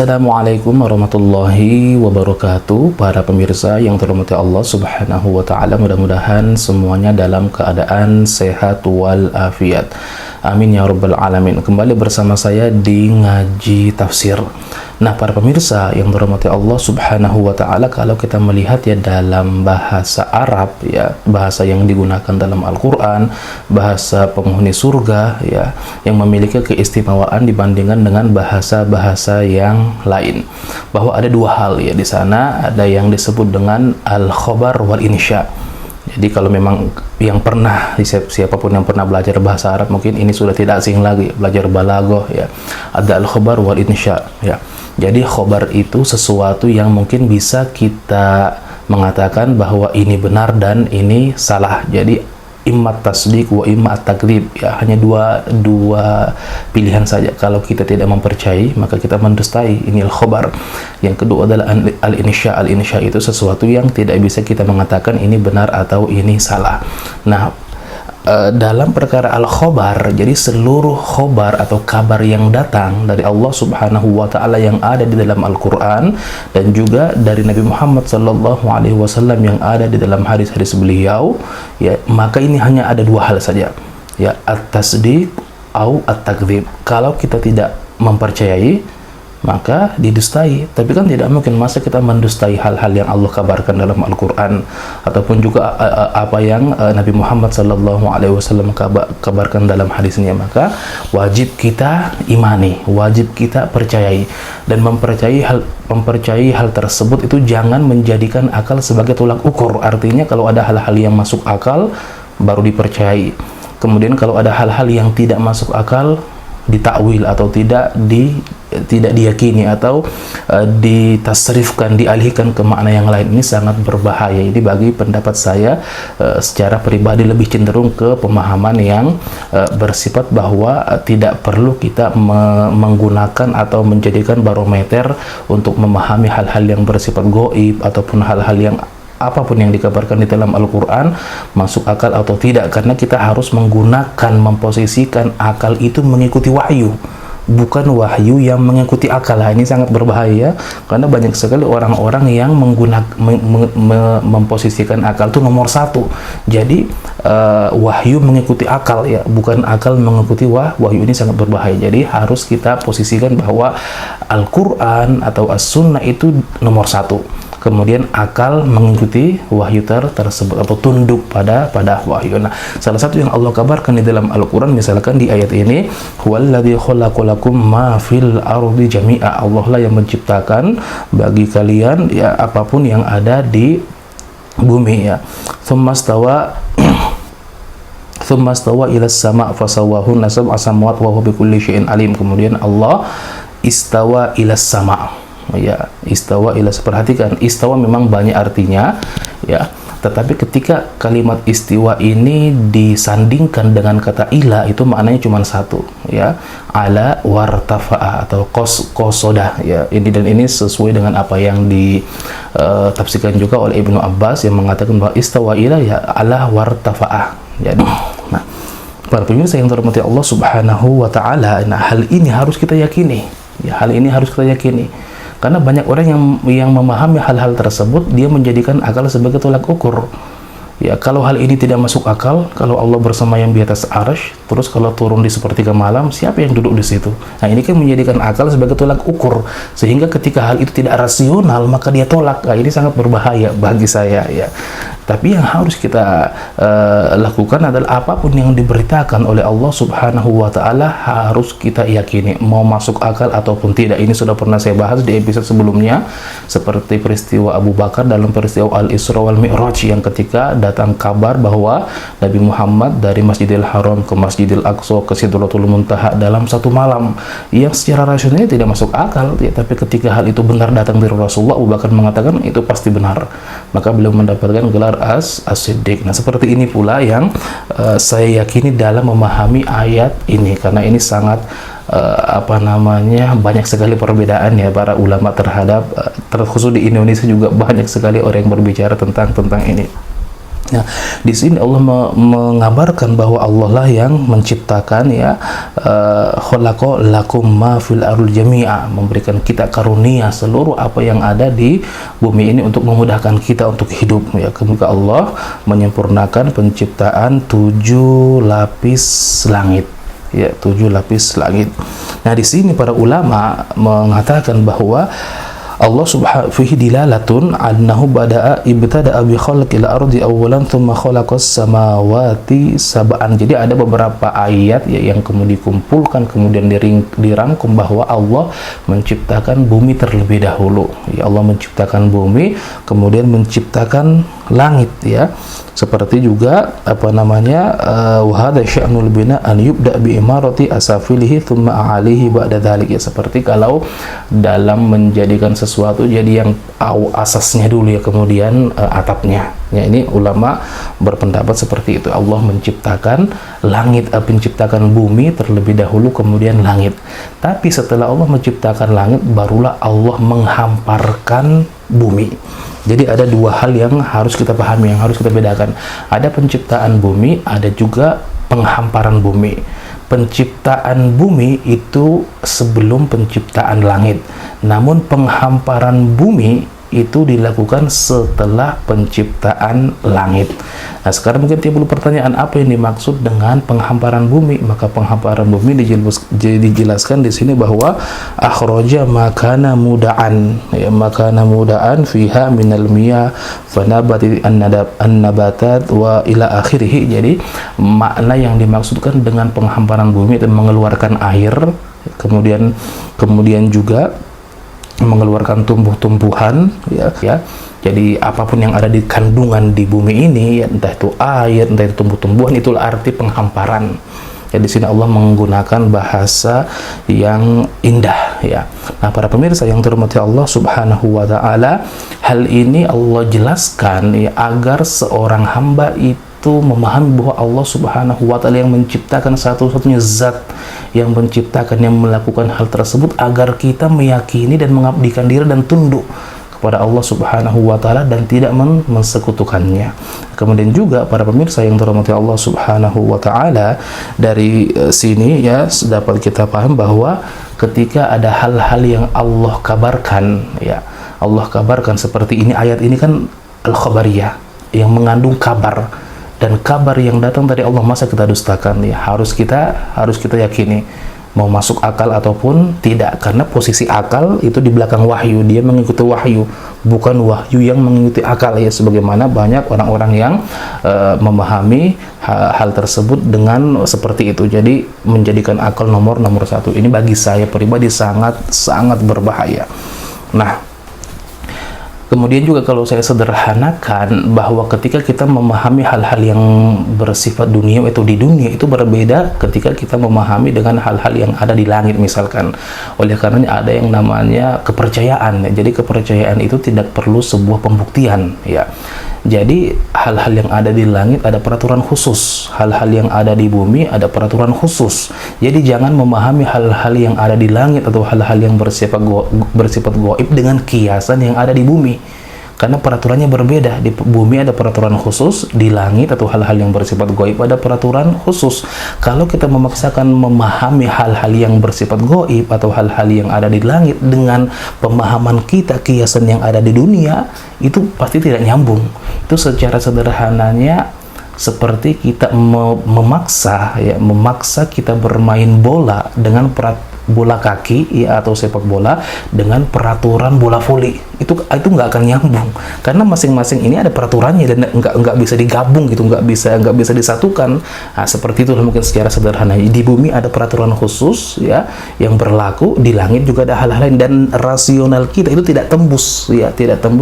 Assalamualaikum warahmatullahi wabarakatuh. Para pemirsa yang terhormati Allah subhanahu wa ta'ala, mudah-mudahan semuanya dalam keadaan sehat walafiat, amin ya rabbal alamin. Kembali bersama saya di ngaji tafsir. Nah, para pemirsa yang terhormati Allah subhanahu wa ta'ala, kalau kita melihat ya dalam bahasa Arab, ya bahasa yang digunakan dalam Al-Quran, bahasa penghuni surga ya, yang memiliki keistimewaan dibandingkan dengan bahasa-bahasa yang lain, bahwa ada dua hal ya di sana. Ada yang disebut dengan al-khobar wal insya. Jadi kalau memang yang pernah, siapapun yang pernah belajar bahasa Arab, mungkin ini sudah tidak asing lagi, belajar balaghah ya, ada al-khobar wal insya ya. Jadi khobar itu sesuatu yang mungkin bisa kita mengatakan bahwa ini benar dan ini salah. Jadi imma tasdiq wa imma at-takdzib ya, hanya dua pilihan saja. Kalau kita tidak mempercayai, maka kita mendustai, ini al-khobar. Yang kedua adalah al-insya. Al-insya itu sesuatu yang tidak bisa kita mengatakan ini benar atau ini salah. Nah, dalam perkara al-khobar, jadi seluruh khobar atau kabar yang datang dari Allah subhanahu wa ta'ala yang ada di dalam Al-Quran dan juga dari Nabi Muhammad sallallahu alaihi wasallam yang ada di dalam hadis-hadis beliau ya, maka ini hanya ada dua hal saja ya, at-tasdiq atau at-takdzib. Kalau kita tidak mempercayai, maka didustai. Tapi kan tidak mungkin masa kita mendustai hal-hal yang Allah kabarkan dalam Al-Quran ataupun juga apa yang Nabi Muhammad sallallahu alaihi wasallam kabarkan dalam hadisnya. Maka wajib kita imani, wajib kita percayai, dan mempercayai hal tersebut itu jangan menjadikan akal sebagai tolak ukur. Artinya kalau ada hal-hal yang masuk akal baru dipercayai, kemudian kalau ada hal-hal yang tidak masuk akal ditakwil atau tidak diyakini atau ditasrifkan, dialihkan ke makna yang lain. Ini sangat berbahaya. Ini bagi pendapat saya secara pribadi lebih cenderung ke pemahaman yang bersifat bahwa tidak perlu kita menggunakan atau menjadikan barometer untuk memahami hal-hal yang bersifat goib ataupun hal-hal yang apapun yang dikabarkan di dalam Al-Quran masuk akal atau tidak, karena kita harus menggunakan, memposisikan akal itu mengikuti wahyu, bukan wahyu yang mengikuti akal. Ini sangat berbahaya karena banyak sekali orang-orang yang memposisikan akal itu nomor satu. Jadi wahyu mengikuti akal ya, bukan akal mengikuti wahyu. Ini sangat berbahaya. Jadi harus kita posisikan bahwa Al-Quran atau As-Sunnah itu nomor satu, kemudian akal mengikuti wahyu tersebut atau tunduk pada wahyu. Nah, salah satu yang Allah kabarkan di dalam Al-Quran, misalkan di ayat ini, huwallazi khalaqalakum ma fil ardi jami'a. Allah lah yang menciptakan bagi kalian ya apapun yang ada di bumi ya. Tsummastawa ila sama' fasawwahunna sab'a samawat wa huwa bikulli syai'in alim. Kemudian Allah istawa ila sama' ya, istawa ila, perhatikan, istawa memang banyak artinya ya, tetapi ketika kalimat istiwa ini disandingkan dengan kata ila, itu maknanya cuma satu ya, ala wartafa'a atau kosoda ya. Ini dan ini sesuai dengan apa yang ditafsirkan juga oleh Ibnu Abbas yang mengatakan bahwa istawa ila ya ala wartafa'a. Jadi nah, para pemirsa yang terhormati Allah subhanahu wa ta'ala, nah hal ini harus kita yakini ya, hal ini harus kita yakini. Karena banyak orang yang memahami hal-hal tersebut, dia menjadikan akal sebagai tolak ukur. Ya, kalau hal ini tidak masuk akal, kalau Allah bersemayam di atas arsy, terus kalau turun di sepertiga malam, siapa yang duduk di situ? Nah, ini kan menjadikan akal sebagai tolak ukur, sehingga ketika hal itu tidak rasional, maka dia tolak. Nah, ini sangat berbahaya bagi saya ya. Tapi yang harus kita lakukan adalah apapun yang diberitakan oleh Allah subhanahu wa ta'ala harus kita yakini, mau masuk akal ataupun tidak. Ini sudah pernah saya bahas di episode sebelumnya, seperti peristiwa Abu Bakar dalam peristiwa Al-Isra wal Mi'raj, yang ketika datang kabar bahwa Nabi Muhammad dari Masjidil Haram ke Masjidil Aqsa ke Sidratul Muntaha dalam satu malam, yang secara rasionalnya tidak masuk akal ya, tapi ketika hal itu benar datang dari Rasulullah, Abu Bakar mengatakan itu pasti benar, maka beliau mendapatkan gelar as-siddiq. Nah, seperti ini pula yang saya yakini dalam memahami ayat ini, karena ini sangat banyak sekali perbedaan ya para ulama terhadap terkhusus di Indonesia juga banyak sekali orang yang berbicara tentang ini. Nah, di sini Allah mengabarkan bahwa Allah lah yang menciptakan ya, khalaqa lakum ma fil ardi jami'a, memberikan kita karunia seluruh apa yang ada di bumi ini untuk memudahkan kita untuk hidup ya. Kemudian Allah menyempurnakan penciptaan 7 lapis langit ya, 7 lapis langit. Nah, di sini para ulama mengatakan bahwa Allah subhanahu fihi dilalatun annahu bada'a ibtada'a bi khalqil ardi awwalan thumma khalaqas samawati sab'an. Jadi ada beberapa ayat ya, yang kemudian dikumpulkan kemudian dirangkum bahwa Allah menciptakan bumi terlebih dahulu. Ya, Allah menciptakan bumi kemudian menciptakan langit ya. Seperti juga apa namanya, wa hadza sya'nul bina an yubda bi imarati asafilihi thumma a'alihi ba'da dzalik ya. Seperti kalau dalam menjadikan sesuatu jadi yang asasnya dulu ya, kemudian atapnya ya. Ini ulama berpendapat seperti itu. Allah menciptakan langit, menciptakan bumi terlebih dahulu kemudian langit. Tapi setelah Allah menciptakan langit barulah Allah menghamparkan bumi. Jadi ada dua hal yang harus kita pahami, yang harus kita bedakan. Ada penciptaan bumi, ada juga penghamparan bumi. Penciptaan bumi itu sebelum penciptaan langit. Namun penghamparan bumi itu dilakukan setelah penciptaan langit. Nah, sekarang mungkin timbul pertanyaan, apa yang dimaksud dengan penghamparan bumi? Maka penghamparan bumi dijelaskan di sini bahwa akhraja makana muda'an ya, makana muda'an fiha minal miyah fanabati an-nabatat wa ila akhirih. Jadi makna yang dimaksudkan dengan penghamparan bumi itu mengeluarkan air, kemudian juga mengeluarkan tumbuh-tumbuhan ya. Jadi apapun yang ada di kandungan di bumi ini ya, entah itu air, entah itu tumbuh-tumbuhan, itulah arti penghamparan. Ya, di sini Allah menggunakan bahasa yang indah ya. Nah, para pemirsa yang dirahmati Allah Subhanahu wa taala, hal ini Allah jelaskan ya agar seorang hamba itu memahami bahwa Allah Subhanahu wa taala yang menciptakan, satu-satunya zat yang menciptakan, yang melakukan hal tersebut, agar kita meyakini dan mengabdikan diri dan tunduk kepada Allah Subhanahu wa taala dan tidak mensekutukannya. Kemudian juga para pemirsa yang dirahmati Allah Subhanahu wa taala, dari sini ya dapat kita paham bahwa ketika ada hal-hal yang Allah kabarkan ya, Allah kabarkan seperti ini, ayat ini kan al-khabariyah yang mengandung kabar, dan kabar yang datang dari Allah masa kita dustakan ya. Harus kita yakini, mau masuk akal ataupun tidak, karena posisi akal itu di belakang wahyu, dia mengikuti wahyu, bukan wahyu yang mengikuti akal ya. Sebagaimana banyak orang-orang yang memahami hal tersebut dengan seperti itu. Jadi menjadikan akal nomor satu, ini bagi saya pribadi sangat berbahaya. Nah, kemudian juga kalau saya sederhanakan bahwa ketika kita memahami hal-hal yang bersifat dunia itu di dunia, itu berbeda ketika kita memahami dengan hal-hal yang ada di langit misalkan. Oleh karenanya ada yang namanya kepercayaan. Jadi kepercayaan itu tidak perlu sebuah pembuktian ya. Jadi hal-hal yang ada di langit ada peraturan khusus, hal-hal yang ada di bumi ada peraturan khusus. Jadi jangan memahami hal-hal yang ada di langit atau hal-hal yang bersifat gaib dengan kiasan yang ada di bumi, karena peraturannya berbeda. Di bumi ada peraturan khusus, di langit atau hal-hal yang bersifat gaib ada peraturan khusus. Kalau kita memaksakan memahami hal-hal yang bersifat gaib atau hal-hal yang ada di langit dengan pemahaman kita kiasan yang ada di dunia, itu pasti tidak nyambung. Itu secara sederhananya seperti kita memaksa kita bermain bola dengan bola kaki ya, atau sepak bola dengan peraturan bola voli. Itu nggak akan nyambung, karena masing-masing ini ada peraturannya dan nggak bisa digabung gitu, nggak bisa disatukan. Nah, seperti itu mungkin secara sederhana. Di bumi ada peraturan khusus ya yang berlaku, di langit juga ada hal-hal lain, dan rasional kita itu tidak tembus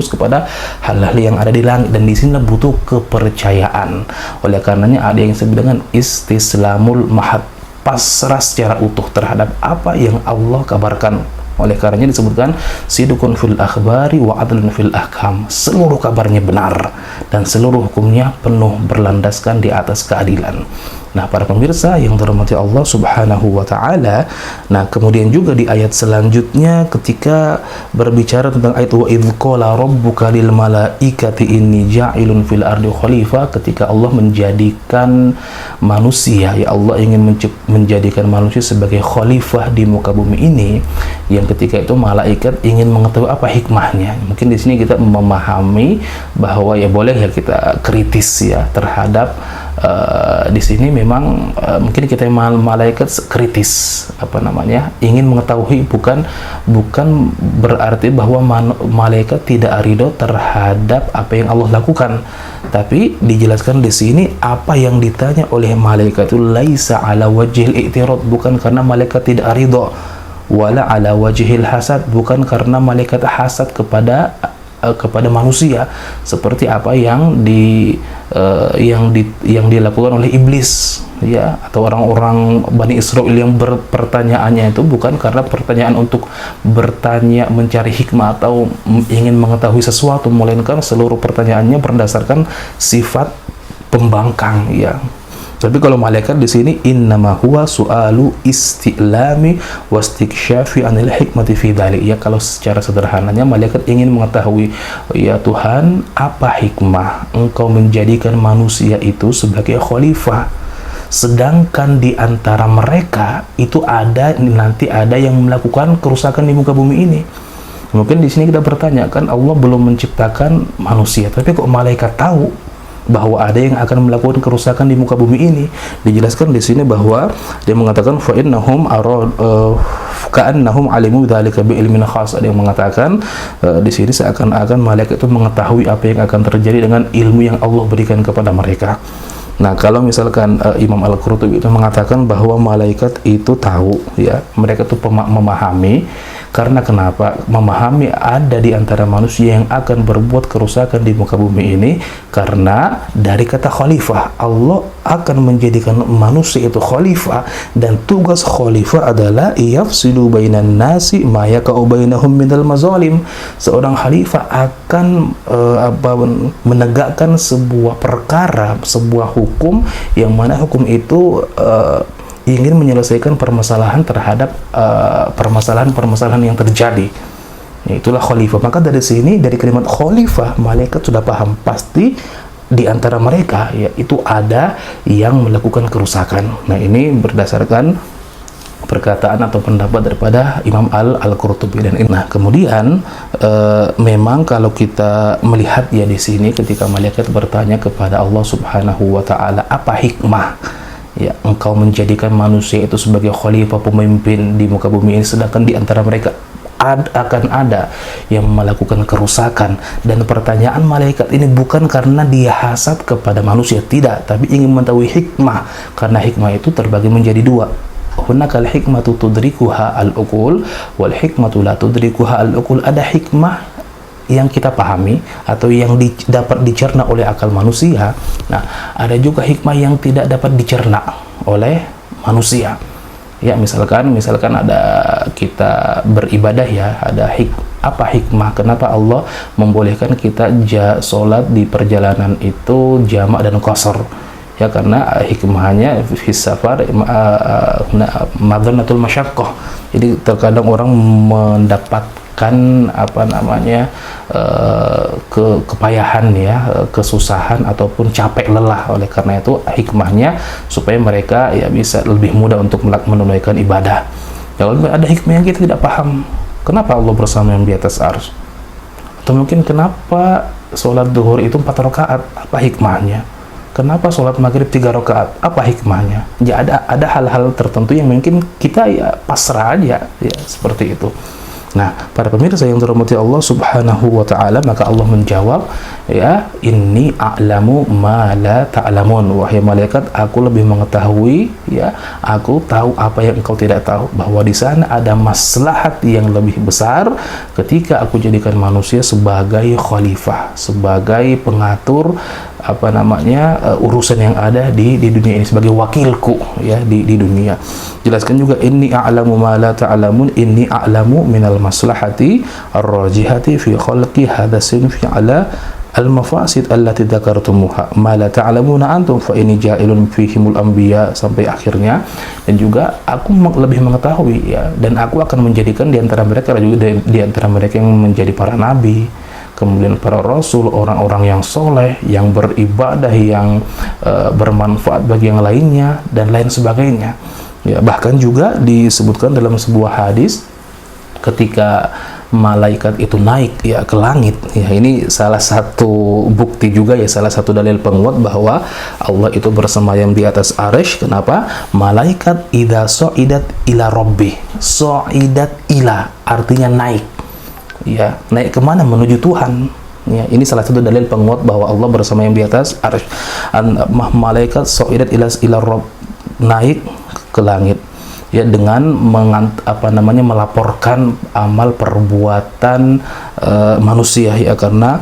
kepada hal-hal yang ada di langit, dan di sini butuh kepercayaan. Oleh karenanya ada yang disebut dengan istislamul mahad, pasrah secara utuh terhadap apa yang Allah kabarkan Oleh karenanya disebutkan sidqun fil akhbari wa adlun fil ahkam. Seluruh kabarnya benar dan seluruh hukumnya penuh berlandaskan di atas keadilan. Nah, para pemirsa yang dirahmati Allah Subhanahu wa taala, nah kemudian juga di ayat selanjutnya ketika berbicara tentang ayat wa idz qala rabbuka lil malaikati inni ja'ilun fil ardi khalifah, ketika Allah menjadikan manusia, ya Allah ingin menjadikan manusia sebagai khalifah di muka bumi ini, yang ketika itu malaikat ingin mengetahui apa hikmahnya. Mungkin di sini kita memahami bahwa ya boleh ya kita kritis ya terhadap di sini memang mungkin kita malaikat kritis ingin mengetahui, bukan berarti bahwa malaikat tidak ridho terhadap apa yang Allah lakukan, tapi dijelaskan di sini apa yang ditanya oleh malaikat itu laisa ala wajhil i'tirad, bukan karena malaikat tidak ridho, wala ala wajhil hasad, bukan karena malaikat hasad kepada manusia seperti apa yang dilakukan oleh iblis ya, atau orang-orang Bani Israil yang pertanyaannya itu bukan karena pertanyaan untuk bertanya mencari hikmah atau ingin mengetahui sesuatu, melainkan seluruh pertanyaannya berdasarkan sifat pembangkang ya. Tapi kalau malaikat di sini innama huwa su'alu istilami wastiksyafi anil hikmati fi dzalik. Ya, kalau secara sederhananya malaikat ingin mengetahui, ya Tuhan, apa hikmah Engkau menjadikan manusia itu sebagai khalifah, sedangkan di antara mereka itu nanti ada yang melakukan kerusakan di muka bumi ini. Mungkin di sini kita bertanya, kan Allah belum menciptakan manusia, tapi kok malaikat tahu bahwa ada yang akan melakukan kerusakan di muka bumi ini? Dijelaskan di sini bahwa dia mengatakan fa innahum ka'annahum alimu dzalika bi ilmin khas. Ada yang mengatakan di sini seakan-akan malaikat itu mengetahui apa yang akan terjadi dengan ilmu yang Allah berikan kepada mereka. Nah, kalau misalkan Imam Al-Qurtubi itu mengatakan bahwa malaikat itu tahu ya, mereka itu memahami. Karena kenapa? Memahami ada di antara manusia yang akan berbuat kerusakan di muka bumi ini, karena dari kata khalifah, Allah akan menjadikan manusia itu khalifah, dan tugas khalifah adalah yafsilu bainan nasi ma yaqa'u bainahum minal mazalim. Seorang khalifah akan menegakkan sebuah perkara, sebuah hukum, yang mana hukum itu ingin menyelesaikan permasalahan terhadap permasalahan-permasalahan yang terjadi. Ya, itulah khalifah. Maka dari sini, dari kalimat khalifah, malaikat sudah paham pasti di antara mereka ya itu ada yang melakukan kerusakan. Nah, ini berdasarkan perkataan atau pendapat daripada Imam Al-Qurtubi. Dan nah, kemudian memang kalau kita melihat ya di sini ketika malaikat bertanya kepada Allah Subhanahu wa taala, apa hikmah ya Engkau menjadikan manusia itu sebagai khalifah, pemimpin di muka bumi ini, sedangkan di antara mereka akan ada yang melakukan kerusakan. Dan pertanyaan malaikat ini bukan karena dia hasad kepada manusia, tidak, tapi ingin mengetahui hikmah, karena hikmah itu terbagi menjadi dua. Hunakal hikmatu tudrikuha al-uqul wal hikmatu la tudrikuha al-uqul. Ada hikmah yang kita pahami atau yang dapat dicerna oleh akal manusia. Nah, ada juga hikmah yang tidak dapat dicerna oleh manusia. Ya, misalkan ada kita beribadah ya, ada hikmah kenapa Allah membolehkan kita sholat di perjalanan itu jamak dan qasar. Ya, karena hikmahnya fi safar madhanatul masyaqqah. Jadi terkadang orang mendapatkan kepayahan ya, kesusahan ataupun capek lelah. Oleh karena itu hikmahnya supaya mereka ya bisa lebih mudah untuk menunaikan ibadah. Kalau ada hikmah yang kita tidak paham, kenapa Allah bersama yang di atas arsy? Atau mungkin kenapa sholat duhur itu 4 rakaat? Apa hikmahnya? Kenapa sholat maghrib 3 rakaat? Apa hikmahnya? Ya, ada hal-hal tertentu yang mungkin kita ya pasrah aja ya, seperti itu. Nah, para pemirsa yang dirahmati Allah Subhanahu wa taala, maka Allah menjawab, ya, inni a'lamu ma la ta'lamun. Wahai malaikat, aku lebih mengetahui, ya, aku tahu apa yang engkau tidak tahu, bahwa di sana ada maslahat yang lebih besar ketika aku jadikan manusia sebagai khalifah, sebagai pengatur urusan yang ada di dunia ini, sebagai wakilku ya di dunia. Jelaskan juga, inni a'lamu ma la ta'lamun, inni a'lamu minal maslahati ar-rajihati fi khalqi hadha sinfi ala al-mafasid allati dzakartumuha ma la ta'lamuna antum fa inni ja'ilun fihimul anbiya, sampai akhirnya. Dan juga aku lebih mengetahui ya, dan aku akan menjadikan di antara mereka juga di antara mereka yang menjadi para nabi, kemudian para rasul, orang-orang yang soleh, yang beribadah, yang bermanfaat bagi yang lainnya, dan lain sebagainya. Ya, bahkan juga disebutkan dalam sebuah hadis ketika malaikat itu naik ya ke langit. Ya, ini salah satu bukti juga ya, salah satu dalil penguat bahwa Allah itu bersemayam di atas arsy. Kenapa? Malaikat idza sa'idat ila rabbih. Sa'idat ila artinya naik. Ya, naik kemana? Menuju Tuhan. Ya, ini salah satu dalil penguat bahwa Allah bersemayam di atas arsy. Malaikat sa'idat ila rabb, naik ke langit. Ya, dengan melaporkan amal perbuatan manusia ya, karena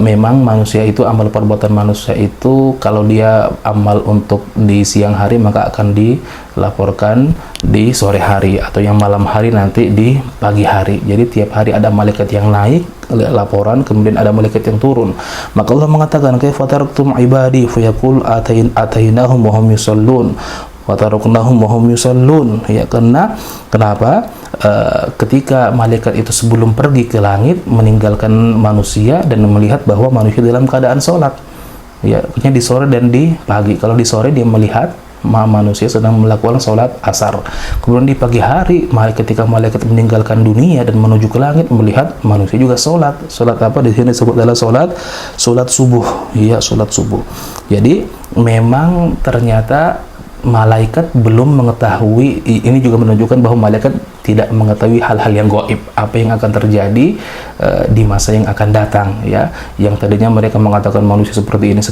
memang manusia itu, amal perbuatan manusia itu kalau dia amal untuk di siang hari maka akan dilaporkan di sore hari, atau yang malam hari nanti di pagi hari. Jadi tiap hari ada malaikat yang naik laporan, kemudian ada malaikat yang turun. Maka Allah mengatakan, kaifa taraktum ibadi fayaqul atainahum wa hum yusallun wa taraknahum wa hum yusallun. Ya, kenapa ketika malaikat itu sebelum pergi ke langit meninggalkan manusia dan melihat bahwa manusia dalam keadaan sholat. Ya, punya di sore dan di pagi. Kalau di sore dia melihat manusia sedang melakukan sholat asar. Kemudian di pagi hari, ketika malaikat meninggalkan dunia dan menuju ke langit, melihat manusia juga sholat. Sholat apa di sini disebut adalah sholat subuh. Ya, sholat subuh. Jadi memang ternyata malaikat belum mengetahui. Ini juga menunjukkan bahwa malaikat tidak mengetahui hal-hal yang gaib, apa yang akan terjadi di masa yang akan datang ya. Yang tadinya mereka mengatakan manusia seperti ini,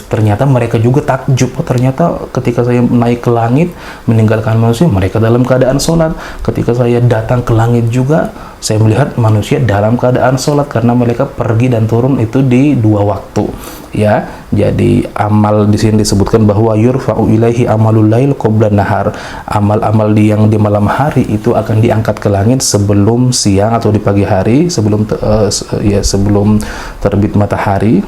ternyata mereka juga takjub, ternyata ketika saya naik ke langit meninggalkan manusia, mereka dalam keadaan sholat. Ketika saya datang ke langit juga, saya melihat manusia dalam keadaan sholat, karena mereka pergi dan turun itu di dua waktu ya. Jadi amal di sini disebutkan bahwa yurfa'u ilaihi amalul lail qabla nahar, amal-amal yang di malam hari itu akan diangkat ke langit sebelum siang atau di pagi hari, sebelum terbit matahari.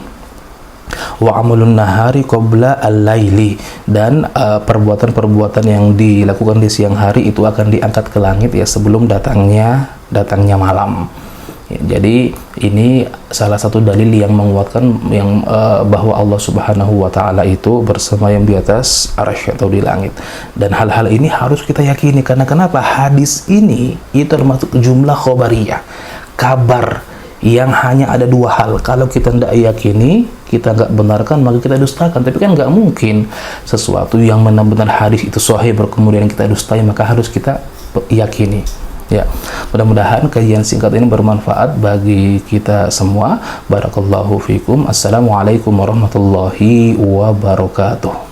Wa amalun nahari qabla al-laili, dan perbuatan-perbuatan yang dilakukan di siang hari itu akan diangkat ke langit ya sebelum datangnya malam. Ya, jadi ini salah satu dalil yang menguatkan bahwa Allah Subhanahu wa taala itu bersemayam di atas arsy atau di langit. Dan hal-hal ini harus kita yakini, karena kenapa? Hadis ini itu termasuk jumlah khobariyah, kabar yang hanya ada dua hal. Kalau kita tidak yakini, kita nggak benarkan, maka kita dustakan. Tapi kan nggak mungkin sesuatu yang benar-benar hadis itu sahih kemudian kita dustai, maka harus kita yakini. Ya, mudah-mudahan kajian singkat ini bermanfaat bagi kita semua. Barakallahu fikum. Assalamualaikum warahmatullahi wabarakatuh.